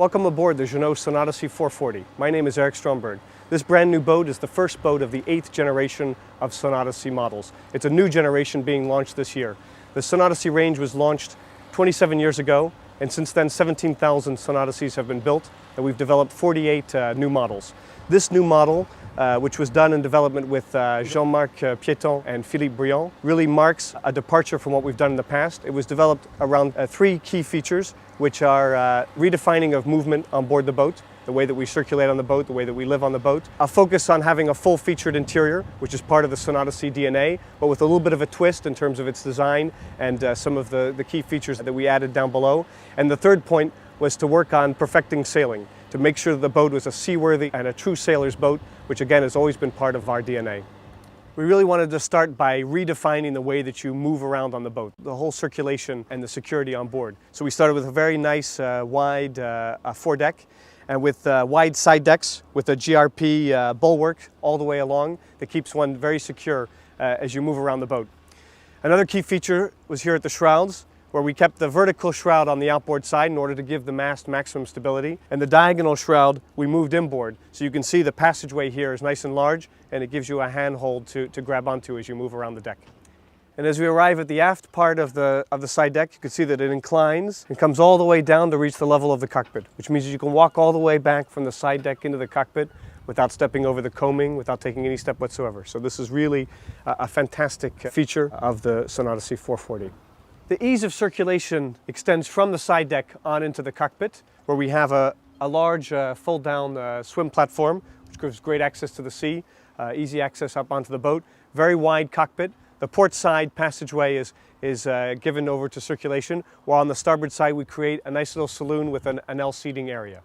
Welcome aboard the Jeanneau Sun Odyssey 440. My name is Eric Stromberg. This brand new boat is the first boat of the 8th generation of Sun Odyssey models. It's a new generation being launched this year. The Sun Odyssey range was launched 27 years ago, and since then 17,000 Sun Odysseys have been built, and we've developed 48 new models. This new model, which was done in development with Jean-Marc Piéton and Philippe Briand, really marks a departure from what we've done in the past. It was developed around three key features, which are redefining of movement on board the boat, the way that we circulate on the boat, the way that we live on the boat. A focus on having a full-featured interior, which is part of the Sun Odyssey DNA, but with a little bit of a twist in terms of its design and some of the key features that we added down below. And the third point was to work on perfecting sailing, to make sure that the boat was a seaworthy and a true sailor's boat, which again has always been part of our DNA. We really wanted to start by redefining the way that you move around on the boat, the whole circulation and the security on board. So we started with a very nice wide foredeck, and with wide side decks with a GRP bulwark all the way along that keeps one very secure as you move around the boat. Another key feature was here at the shrouds, where we kept the vertical shroud on the outboard side in order to give the mast maximum stability. And the diagonal shroud we moved inboard. So you can see the passageway here is nice and large, and it gives you a handhold to grab onto as you move around the deck. And as we arrive at the aft part of the side deck, you can see that it inclines and comes all the way down to reach the level of the cockpit, which means you can walk all the way back from the side deck into the cockpit without stepping over the coaming, without taking any step whatsoever. So this is really a fantastic feature of the Sun Odyssey 440. The ease of circulation extends from the side deck on into the cockpit, where we have a large fold-down swim platform, which gives great access to the sea, easy access up onto the boat, very wide cockpit. The port side passageway is given over to circulation, while on the starboard side we create a nice little saloon with an L seating area.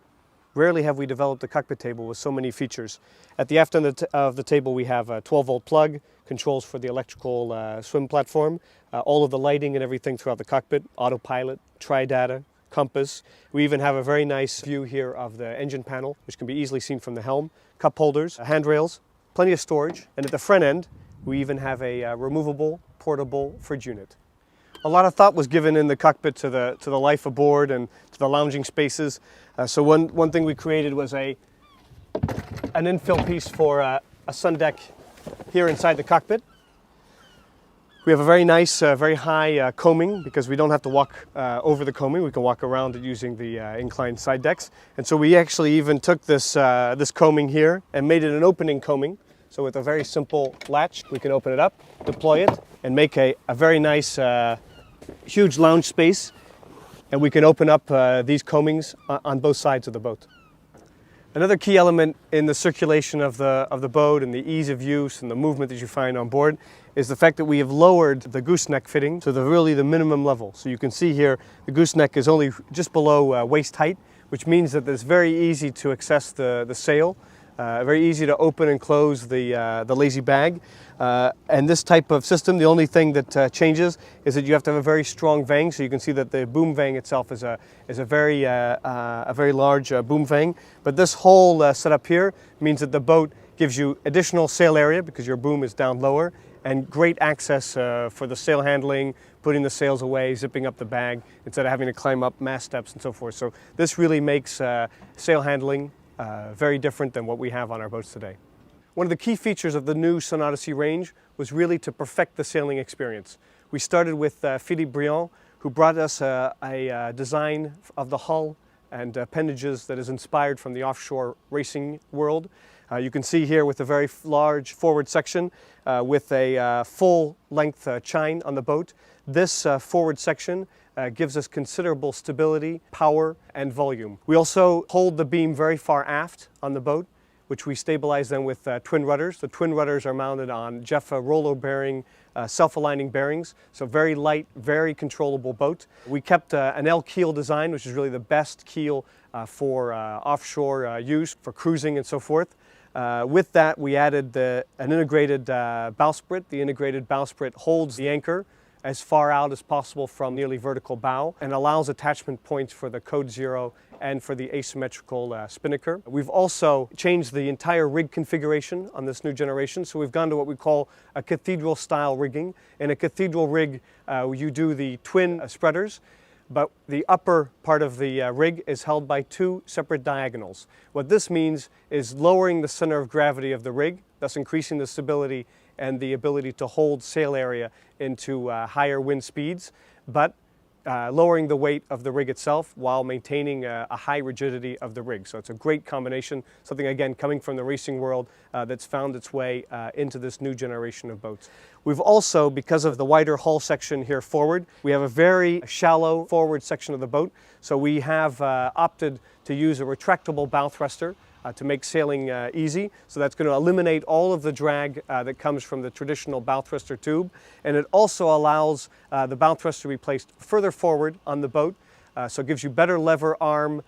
Rarely have we developed a cockpit table with so many features. At the aft end of the table we have a 12-volt plug, controls for the electrical swim platform, all of the lighting and everything throughout the cockpit, autopilot, tri-data, compass. We even have a very nice view here of the engine panel, which can be easily seen from the helm, cup holders, handrails, plenty of storage, and at the front end we even have a removable, portable fridge unit. A lot of thought was given in the cockpit to the life aboard and to the lounging spaces. So one thing we created was an infill piece for a sun deck here inside the cockpit. We have a very nice, very high coaming, because we don't have to walk over the coaming. We can walk around it using the inclined side decks. And so we actually even took this coaming here and made it an opening coaming. So with a very simple latch, we can open it up, deploy it, and make a very nice, huge lounge space. And we can open up these coamings on both sides of the boat. Another key element in the circulation of the boat and the ease of use and the movement that you find on board is the fact that we have lowered the gooseneck fitting to really the minimum level. So you can see here the gooseneck is only just below waist height, which means that it's very easy to access the sail. Very easy to open and close the lazy bag. And this type of system, the only thing that changes is that you have to have a very strong vang. So you can see that the boom vang itself is a very large boom vang. But this whole setup here means that the boat gives you additional sail area because your boom is down lower, and great access for the sail handling, putting the sails away, zipping up the bag instead of having to climb up mast steps and so forth. So this really makes sail handling very different than what we have on our boats today. One of the key features of the new Sun Odyssey range was really to perfect the sailing experience. We started with Philippe Briand, who brought us a design of the hull and appendages that is inspired from the offshore racing world. You can see here with a very large forward section with a full-length chine on the boat. This forward section gives us considerable stability, power, and volume. We also hold the beam very far aft on the boat, which we stabilize then with twin rudders. The twin rudders are mounted on Jeffa roller-bearing, self-aligning bearings, so very light, very controllable boat. We kept an L keel design, which is really the best keel for offshore use, for cruising and so forth. With that, we added an integrated bowsprit. The integrated bowsprit holds the anchor as far out as possible from nearly vertical bow and allows attachment points for the Code Zero and for the asymmetrical spinnaker. We've also changed the entire rig configuration on this new generation, so we've gone to what we call a cathedral style rigging. In a cathedral rig, you do the twin spreaders, but the upper part of the rig is held by two separate diagonals. What this means is lowering the center of gravity of the rig, thus increasing the stability and the ability to hold sail area into higher wind speeds, but lowering the weight of the rig itself while maintaining a high rigidity of the rig. So it's a great combination, something again coming from the racing world that's found its way into this new generation of boats. We've also, because of the wider hull section here forward, we have a very shallow forward section of the boat. So we have opted to use a retractable bow thruster to make sailing easy. So that's going to eliminate all of the drag that comes from the traditional bow thruster tube. And it also allows the bow thruster to be placed further forward on the boat. So it gives you better lever arm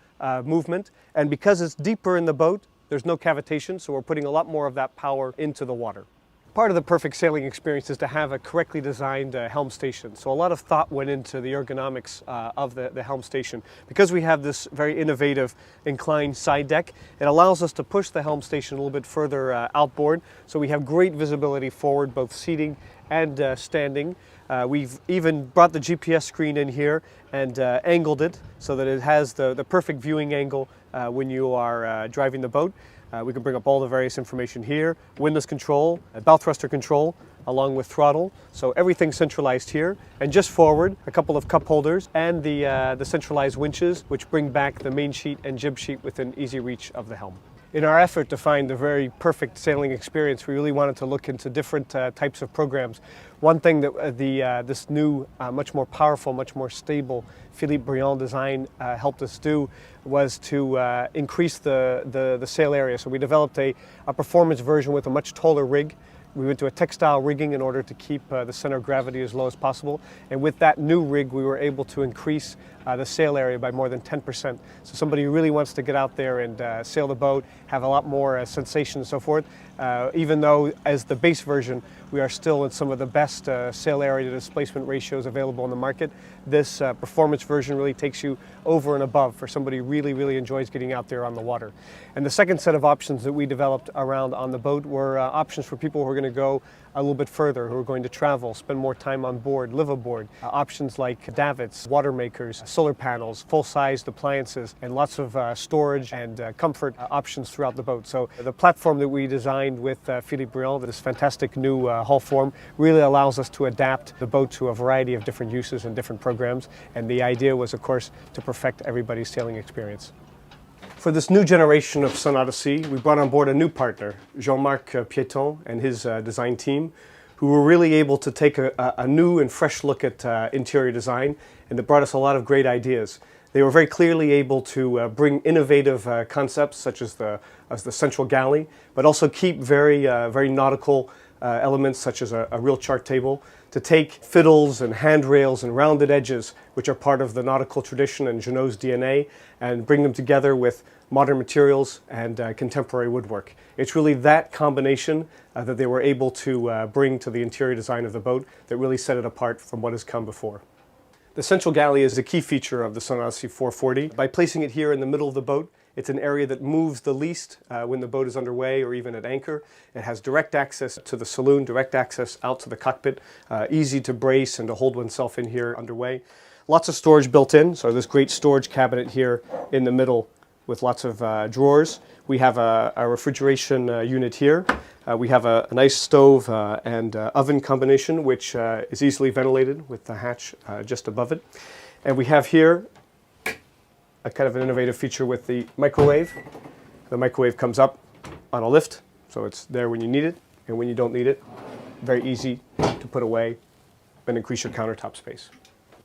movement. And because it's deeper in the boat, there's no cavitation, so we're putting a lot more of that power into the water. Part of the perfect sailing experience is to have a correctly designed helm station. So a lot of thought went into the ergonomics of the helm station. Because we have this very innovative inclined side deck, it allows us to push the helm station a little bit further outboard. So we have great visibility forward, both seating and standing. We've even brought the GPS screen in here and angled it so that it has the perfect viewing angle when you are driving the boat. We can bring up all the various information here, windlass control, bow thruster control, along with throttle. So everything's centralized here. And just forward, a couple of cup holders and the centralized winches, which bring back the main sheet and jib sheet within easy reach of the helm. In our effort to find the very perfect sailing experience, we really wanted to look into different types of programs. One thing that this new, much more powerful, much more stable Philippe Briand design helped us do was to increase the sail area. So we developed a performance version with a much taller rig. We went to a textile rigging in order to keep the center of gravity as low as possible. And with that new rig, we were able to increase the sail area by more than 10%. So somebody who really wants to get out there and sail the boat, have a lot more sensation and so forth, even though as the base version, we are still in some of the best sail area to displacement ratios available in the market. This performance version really takes you over and above for somebody who really enjoys getting out there on the water. And the second set of options that we developed around on the boat were options for people who are going to go a little bit further, who are going to travel, spend more time on board, live aboard. Options like davits, water makers, solar panels, full-sized appliances, and lots of storage and comfort options throughout the boat. So the platform that we designed with Philippe Briand, this fantastic new hull form, really allows us to adapt the boat to a variety of different uses and different programs. And the idea was, of course, to perfect everybody's sailing experience. For this new generation of Sun Odyssey, we brought on board a new partner, Jean-Marc Piéton and his design team, who were really able to take a new and fresh look at interior design, and that brought us a lot of great ideas. They were very clearly able to bring innovative concepts such as the central galley, but also keep very nautical elements such as a real chart table, to take fiddles and handrails and rounded edges, which are part of the nautical tradition and Jeanneau's DNA, and bring them together with modern materials and contemporary woodwork. It's really that combination that they were able to bring to the interior design of the boat that really set it apart from what has come before. The central galley is a key feature of the Sun Odyssey 440. By placing it here in the middle of the boat, it's an area that moves the least when the boat is underway or even at anchor. It has direct access to the saloon, direct access out to the cockpit, easy to brace and to hold oneself in here underway. Lots of storage built in, so this great storage cabinet here in the middle with lots of drawers. We have a refrigeration unit here. We have a nice stove and oven combination, which is easily ventilated with the hatch just above it. And we have here a kind of an innovative feature with the microwave. The microwave comes up on a lift, so it's there when you need it, and when you don't need it, very easy to put away and increase your countertop space.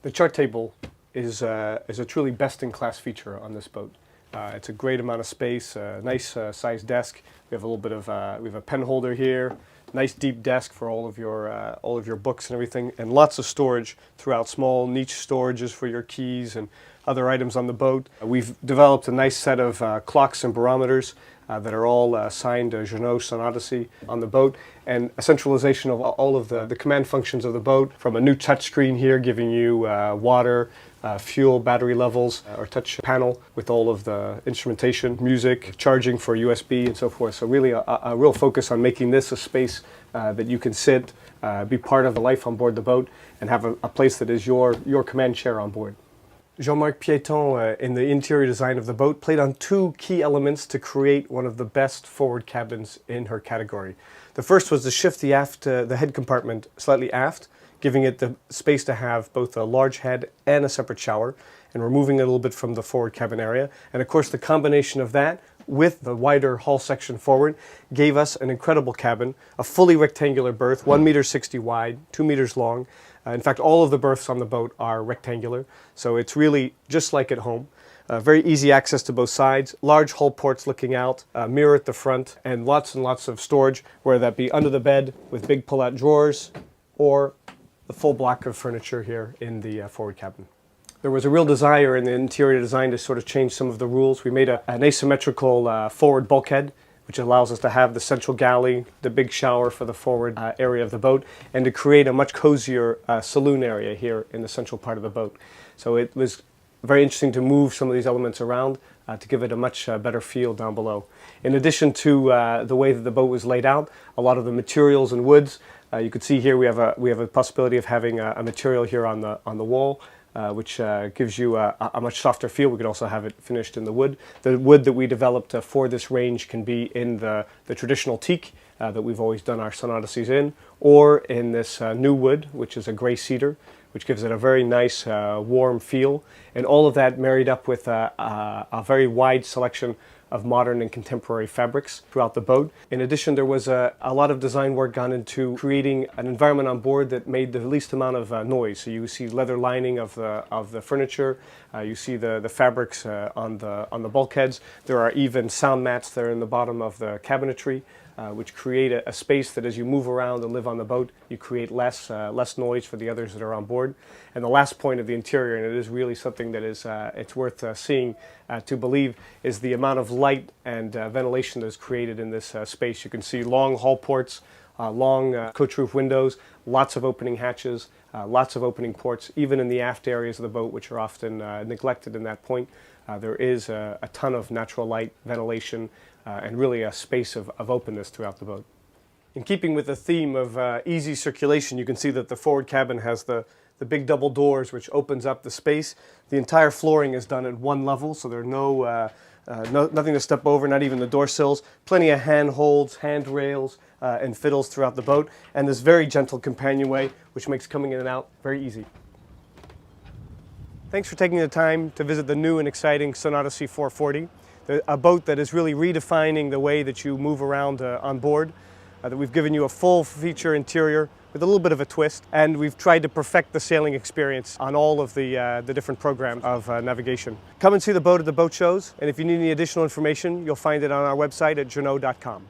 The chart table is a truly best-in-class feature on this boat. It's a great amount of space, a nice sized desk. We have a little bit of we have a pen holder here, nice deep desk for all of your books and everything, and lots of storage throughout, small niche storages for your keys and other items on the boat. We've developed a nice set of clocks and barometers that are all signed Jeanneau Sun Odyssey on the boat, and a centralization of all of the command functions of the boat, from a new touch screen here giving you water, fuel, battery levels, or touch panel with all of the instrumentation, music, charging for USB and so forth. So really a real focus on making this a space that you can sit, be part of the life on board the boat, and have a place that is your command chair on board. Jean-Marc Piéton, in the interior design of the boat, played on two key elements to create one of the best forward cabins in her category. The first was to shift the head compartment slightly aft, giving it the space to have both a large head and a separate shower, and removing it a little bit from the forward cabin area. And of course, the combination of that with the wider hull section forward gave us an incredible cabin, a fully rectangular berth, 1.60 meters wide, 2 meters long. In fact, all of the berths on the boat are rectangular, so it's really just like at home. Very easy access to both sides, large hull ports looking out, a mirror at the front, and lots of storage, whether that be under the bed with big pull-out drawers, or the full block of furniture here in the forward cabin. There was a real desire in the interior design to sort of change some of the rules. We made an asymmetrical forward bulkhead, which allows us to have the central galley, the big shower for the forward area of the boat, and to create a much cozier saloon area here in the central part of the boat. So it was very interesting to move some of these elements around to give it a much better feel down below. In addition to the way that the boat was laid out, a lot of the materials and woods, you could see here we have a possibility of having a material here on the wall, which gives you a much softer feel. We could also have it finished in the wood. The wood that we developed for this range can be in the traditional teak that we've always done our Sun Odysseys in, or in this new wood, which is a gray cedar, which gives it a very nice warm feel. And all of that married up with a very wide selection of modern and contemporary fabrics throughout the boat. In addition, there was a lot of design work gone into creating an environment on board that made the least amount of noise. So you see leather lining of the furniture, you see the fabrics on the bulkheads. There are even sound mats there in the bottom of the cabinetry, which create a space that as you move around and live on the boat, you create less noise for the others that are on board. And the last point of the interior, and it is really something that is it's worth seeing to believe, is the amount of light and ventilation that is created in this space. You can see long hull ports, long coach roof windows, lots of opening hatches, lots of opening ports, even in the aft areas of the boat, which are often neglected in that point. There is a ton of natural light, ventilation, and really a space of openness throughout the boat. In keeping with the theme of easy circulation, you can see that the forward cabin has the big double doors, which opens up the space. The entire flooring is done at one level, so there are nothing to step over, not even the door sills. Plenty of handholds, handrails, and fiddles throughout the boat, and this very gentle companionway, which makes coming in and out very easy. Thanks for taking the time to visit the new and exciting Sun Odyssey 440, a boat that is really redefining the way that you move around on board. That we've given you a full feature interior with a little bit of a twist, and we've tried to perfect the sailing experience on all of the different programs of navigation. Come and see the boat at the boat shows, and if you need any additional information, you'll find it on our website at jeanneau.com.